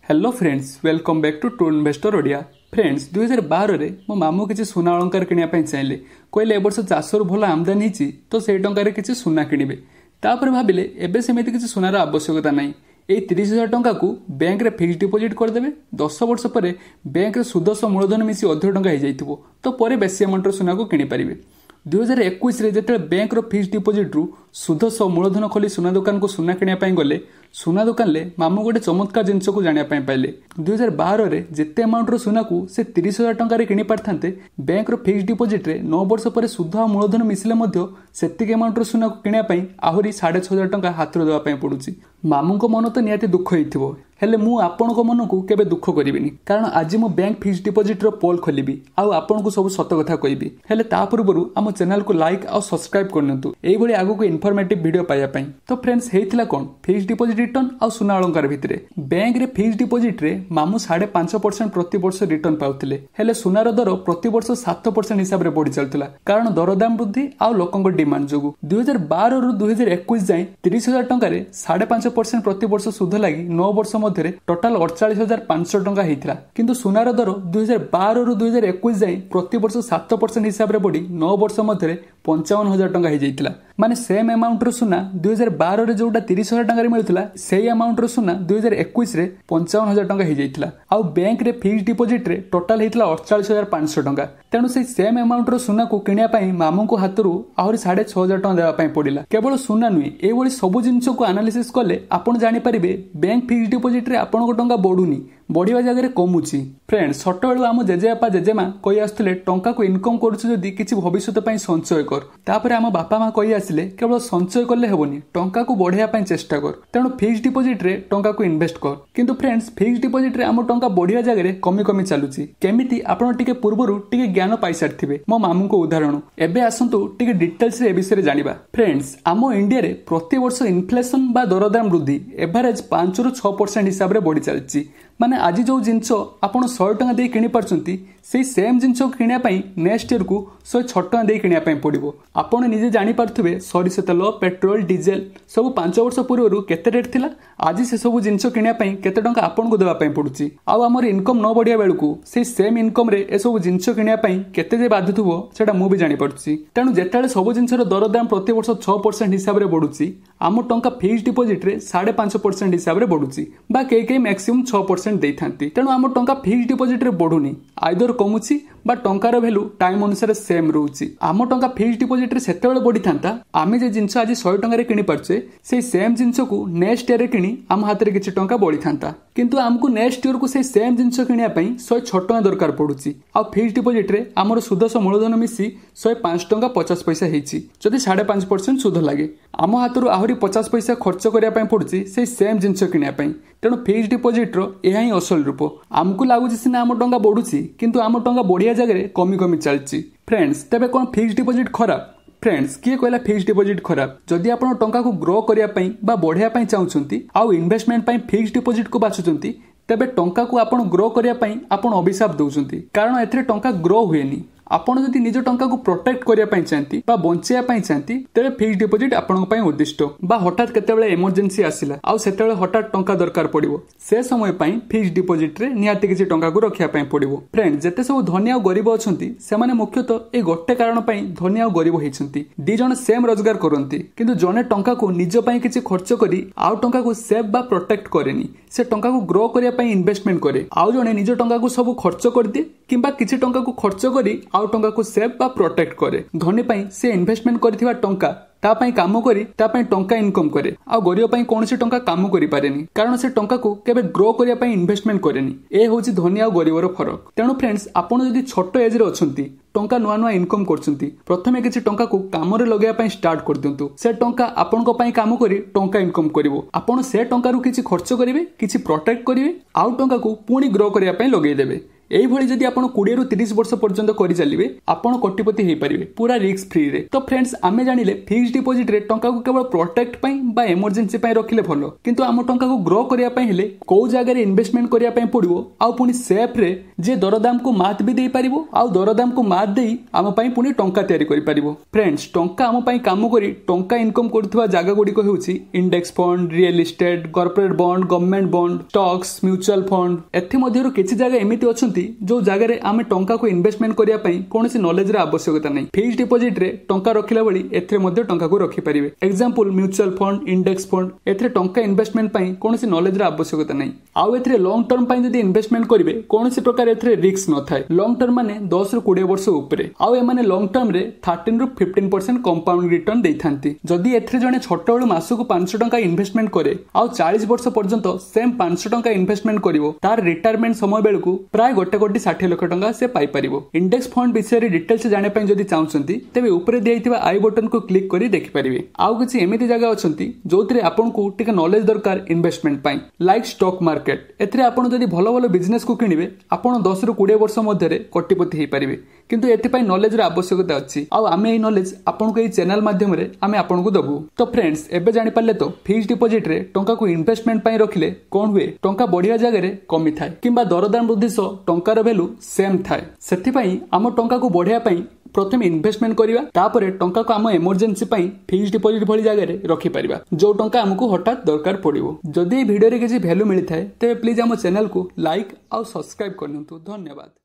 Hello friends, welcome back to investor Odia. Friends, 2012 रे मो मामू किसी सुना अलंकार किनिया चाहिए। कहले ए वर्ष चाषर भल आमदानी होती तो से टकर किसी सुना किणवे। तापर भाविले एबे सेमिति किसी सुनार आवश्यकता नहीं। ये 30,000 टंका को बैंक रे फिक्स डिपोजिट करदे। 10 वर्ष पर बैंक रे सुद सह मूलधन मिसी अधिक टंका हो जाइथिबो तो परे बेसी अमाउंट सुना को किनि पारिबे। 2021 रे जेते बैंक रो फिक्स डिपोजिट रु सुध सह मूलधन खोली सुना दुकान को सुना किनिया गले सुना दुकान ले मामू गोटे चमत्कार जिनस को जाना पाइले। 2012 रे जेते अमाउंट रो सुना को से 30,000 टंका रे किनि पारथांते बैंक रो फिक्स डिपोजिट रे 9 वर्ष पर सुध आ मूलधन मिसिले मध्य सेतिक अमाउंट रो सुना को किनिया पई आहुरी 6,500 टंका हाथ रो देवा पई पडुची। मामू को मन तो नियाती दुख होइथिबो, हेले मु आपन को मन को केबे दुख करिबिनी, कारण आज मु बैंक फिक्स डिपोजिट रो पोल खोलिबी आ आपन को सब सत कथा कहबी। हेले ता पूर्वरु हम चैनल को लाइक आ सब्सक्राइब करनतु एई भली आगु को इन्फॉर्मेटिव वीडियो पाया पई। तो फ्रेंड्स, हेइथिला कोन फिक्स डिपोजिट रिटर्न आ सुना अलंकार भितरे बैंक रे फिक्स डिपोजिट रे मामू 5.5% प्रति वर्ष रिटर्न पाउथिले। हेले सुनार दर प्रति वर्ष 7% हिसाब रे बढ़ी चलथिला, कारण दरदाम वृद्धि आ लोकंक डिमांड जोगु। 2012 रु 2021 जाय 30,000 टंका रे 5.5% प्रति वर्ष सुध लागि 9 वर्ष मध्ये टोटाल 48,500 टंका हेइथिला। किंतु सुनार दर 2012 रु 2021 जाय प्रति वर्ष 7% हिसाब रे बढ़ी 9 वर्ष मध्ये 55,000 टंका हे जाइथिला। माने सेम अमाउंट रो सुना 2012 रे जोटा 30,000 टंका रे मिलुथिला सेही अमाउंट रो सुना 2021 रे 55,000 टंका हे जाइथिला। आ बैंक रे फिक्स डिपोजिट रे टोटाल हेइथिला 48,500 टंका। तेणु से सेम अमाउंट रो सुना को किनिया पई मामू को हातरू आहुरी 6,500 टंका देवा पई पडिला। केवल सुना नुई ए भली सब जिंस को एनालिसिस कले आपण जानि परिबे बैंक फिक्स डिपोजिट रे आपण को टंका बढ़ुनी, बढ़िया जगह कमुची। फ्रेंड्स, छोट बेलू आम जेजेबापा जेजेमा कही आसुले टंका को इनकम करुछु जदि किछि भविष्यत पई संचय कर। तापर आम बापा माँ कही आसिले केवल संचय कले हेबोनी, टंका को बढ़िया पई चेष्टा कर। तेणु फिक्स डिपोजिट रे टंका को इन्वेस्ट कर। किंतु फ्रेंड्स, फिक्स डिपोजिट रे आम टंका बढ़िया जगह कमी कमी चलुची। केमिति आपण टिके पूर्वरु टिके ज्ञान पाई सारथिबे मो मामू को उदाहरण। एबे आसंतु टिके डिटेल्स रे ए विषय रे जानिबा। फ्रेंड्स, आम इंडिया रे प्रति वर्ष इन्फ्लेशन बा दरदाम वृद्धि एवरेज 5 रु 6% हिसाब रे बढ़ी चलची। माने आज जो जिनस आपण 100 टंका दे किनि पारछंती सेही सेम जिनस किनिया पई नेक्स्ट ईयर को 106 टंका दे किनिया पई पड़िबो। आपण निजे जानि पारथुबे सरिष तेल, पेट्रोल, डीजेल सब 5 वर्ष पूर्व केते रेट थिला, आज से सब जिनस किनिया पई केते टंका आपण को देबा पई पडुची। आ हमर इनकम न बढ़िया बेलकू सेही सेम इनकम रे ए सब जिनस किनिया पई केते जे बाधुथुबो सेटा मु भी जानि पडुची। तेनु जेताले सब जिनस रो दरदाम प्रति वर्ष 6% हिसाब रे बढ़ुची, आम टंका फिक्स डिपोजिट रे 5.5% हिसाब रे बढ़ुची बा के मैक्सिमम 6% देइथांती। तेणु आम टंका फिक्स डिपोजिट रे बढ़ुनी, आइदर कमुची बा टंकार वैल्यू टाइम अनुसार सेम रहउची। आम टंका फिक्स डिपोजिट रे सेतेबेले बढ़ी थांता आमे जे जिंस आज 100 टंका रे किनि परछे सेही सेम जिंस को नेक्स्ट ईयर रे किनि आम हाथ रे किछि टंका बढ़ी थांता। किंतु हमकु नेक्स्ट ईयर को सेही सेम जिंस किनिया पई 106 टंका दरकार पडुची। आ फिक्स डिपोजिट रे हमर सुध सह मूलधन मिसी 105 टंका 50 पैसा हेछि। जदि 5.5% सुध लागे आम हाथ रो आहुरी 50 पैसा खर्च करिया पई पडुची सेही सेम जिंस किनिया पई। तेणु फिक्स डिपोजिट रो एहा ही असल रूप। आमको लागुची सिना आम टंका बढ़ुची किंतु आम टंका बढ़िया जगह कमी कमी चलची। फ्रेंड्स, तेबे कोन फिक्स डिपोजिट खराब? फ्रेंड्स, किए कहला फिक्स डिपोजिट खराब? जदि आपण टंका को ग्रो करिया पई बा बढ़िया पई चाहुचंती आ इन्वेस्टमेंट पई फिक्स डिपोजिट को बाछुचंती तेबे टंका को आपण ग्रो करिया पई आपण अभिशाप दउचंती, कारण एथरे टंका ग्रो हुएनी। आपण जदि निज टंका को प्रोटेक्ट करिया पई चाहती बा बंचिया पई चाहती तेबे फिक्स डिपोजिट आपण पई उद्दिष्ट। बा हठात केतेबेले इमरजेंसी आसिला आ सेतेबेले हठात टंका दरकार पड़िबो, से समय पई फिक्स डिपोजिट रे निहाती किछि टंका को रखिया पई पड़िबो। फ्रेंड, जेते सब धनी आ गरीब अछंती सेमाने मुख्यतः ए गोटे कारण पई धनी आ गरीब हेछंती। दी जण सेम रोजगार करंती किंतु जने टंका को निज पई किछि खर्च करी आ टंका को सेव बा प्रोटेक्ट करेनी, से टंका को ग्रो करिया पई इन्वेस्टमेंट करे। आ जणे निज टंका को सब खर्च कर दे किंबा किछि टंका को खर्च करी आ टंका को सेव बा प्रोटेक्ट करे। धनी पई से इन्वेस्टमेंट करथिबा टंका ता पई काम करी ता पई टंका इनकम करे। आ गरीब पई कोनोसी टंका काम करि पारेनी, कारण से टंका को केबे ग्रो करिया पई इन्वेस्टमेंट करेनी। ए होची धनी आ गरीबर फरक। तेणु फ्रेंड्स, आपण जदि छोट एज रे अछंती टंका नुआ नुआ इनकम करछंती प्रथमे किछि टंका को काम रे लगाया पई स्टार्ट कर दियंतु। से टंका आपण को पई काम करी टंका इनकम करिवो। आपण से टंका रु किछि खर्च करिवे, किछि प्रोटेक्ट करिवे, आ टंका को पुणी ग्रो करिया पई लगेई देबे। এইভাবে যদি আপন 20 ରୁ 30 वर्ष पर्यंत करि चलिबे आपन कोटिपति हेई परिबे पूरा रिस्क फ्री रे। तो फ्रेंड्स आमे जानिले फिक्स्ड डिपॉजिट रे टंका को केवल प्रोटेक्ट पई बा इमरजेंसी पई रखिले भलो, किंतु आम टंका को ग्रो करिया पई हेले को जगह रे इन्वेस्टमेंट करिया पई पड़िबो आ पुनी सेफ रे जे दरदाम को मात भी देई परिबो आ दरदाम को मात देई आम पई पुनी टंका तयारी करि परिबो। फ्रेंड्स टंका आम पई काम करी टंका इनकम करथुवा जागा गुडी को हेउची index fund, real estate, corporate bond, government bond, stocks, mutual fund. एथि मध्यरु किछि जागा एमिति अछंती जो जागा रे आमे टंका को इन्वेस्टमेंट करिया पई कोनोसी नॉलेज रे आवश्यकता नै। फिक्स्ड डिपॉजिट रे टंका रखिला बळी एथरे मध्ये टंका को रखि परिबे। Example mutual fund, index fund एथरे टंका इन्वेस्टमेंट पई कोनोसी नॉलेज रे आवश्यकता नै। आउ एथरे लॉन्ग टर्म पई जदी इन्वेस्टमेंट करिवे कोनोसी प्रकार एथरे रिस्क न थाए। लॉन्ग टर्म माने 10 ରୁ 20 वर्ष ऊपरे आउ ए माने लॉन्ग टर्म रे 13 ରୁ 15% कंपाउंड रिटर्न देथांती। जदी एथरे जने छोट बेलु मासकु 500 टंका इन्वेस्टमेंट करे आउ 40 वर्ष पर्यंत सेम 500 टंका इन्वेस्टमेंट करिवो तार रिटायरमेंट समय बेलकु प्राय 1,60 लाख टंका से पाई परिवो। इंडेक्स फंड विषय रे डिटेल्स जाने पई जदी चाहउछंती तेबे ऊपर दियैतिबा आई बटन को क्लिक करी देखि परिबे। आउ किछि एमिति जगह अछंती जोथिरे आपनकु टिके नॉलेज दरकार इन्वेस्टमेंट पई लाइक स्टॉक मार्केट। एथरे आपन जदी भलो भलो बिजनेस को किनिबे आपन 10 ରୁ 20 वर्ष मध्ये रे कोटिपति हेई परिबे, किंतु एथि पई नॉलेज रे आवश्यकता अछि आउ आमे ए नॉलेज आपनकु ए चैनल माध्यम रे आमे आपनकु दबु। तो फ्रेंड्स एबे जानि पाले तो फिक्स्ड डिपॉजिट रे टंका को इन्वेस्टमेंट पई रखिले कोन हुए टंका बढ़िया जगह रे कमी थाए किंबा दरदाम वृद्धि सो टंकार वैल्यू सेम थाए। सेथि पई आम टंका को बढ़िया पई प्रथम इन्वेस्टमेंट करिवा तापरे टंका को आम इमरजेंसी पई फिक्स्ड डिपॉजिट भली जगह रे रखि परिबा जो टंका हमकु हठात दरकार पड़िबो। जदि वीडियो रे किछि वैल्यू मिलि थाए तेबे प्लीज हम चैनल को लाइक और सब्सक्राइब करनतु। धन्यवाद।